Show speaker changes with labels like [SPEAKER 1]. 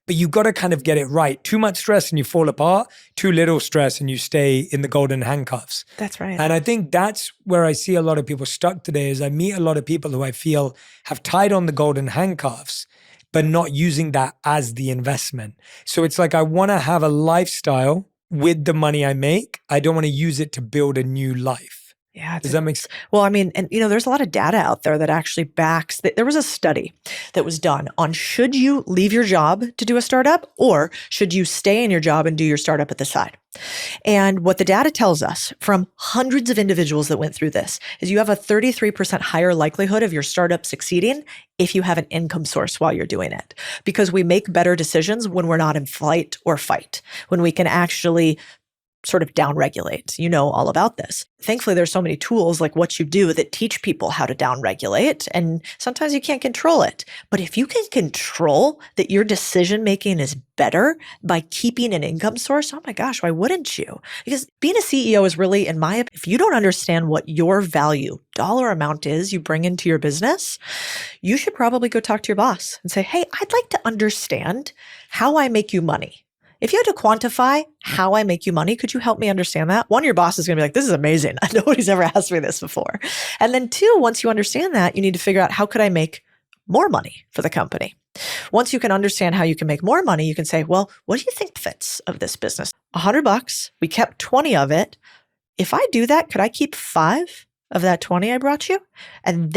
[SPEAKER 1] but you got to kind of get it right. Too much stress and you fall apart, too little stress and you stay in the golden handcuffs.
[SPEAKER 2] That's right.
[SPEAKER 1] And I think that's where I see a lot of people stuck today is I meet a lot of people who I feel have tied on the golden handcuffs, but not using that as the investment. So it's like, I want to have a lifestyle with the money I make. I don't want to use it to build a new life.
[SPEAKER 2] Yeah.
[SPEAKER 1] Does that make sense?
[SPEAKER 2] Well, I mean, and there's a lot of data out there that actually backs that. There was a study that was done on should you leave your job to do a startup or should you stay in your job and do your startup at the side? And what the data tells us from hundreds of individuals that went through this is you have a 33% higher likelihood of your startup succeeding if you have an income source while you're doing it. Because we make better decisions when we're not in flight or fight, when we can actually sort of downregulate. You know all about this. Thankfully, there's so many tools like What You Do that teach people how to downregulate. And sometimes you can't control it. But if you can control that your decision-making is better by keeping an income source, oh my gosh, why wouldn't you? Because being a CEO is really, in my opinion, if you don't understand what your value dollar amount is you bring into your business, you should probably go talk to your boss and say, hey, I'd like to understand how I make you money. If you had to quantify how I make you money, could you help me understand that? One, your boss is going to be like, this is amazing. Nobody's ever asked me this before. And then two, once you understand that, you need to figure out how could I make more money for the company? Once you can understand how you can make more money, you can say, well, what do you think fits of this business? $100, we kept 20 of it. If I do that, could I keep 5 of that 20 I brought you? And then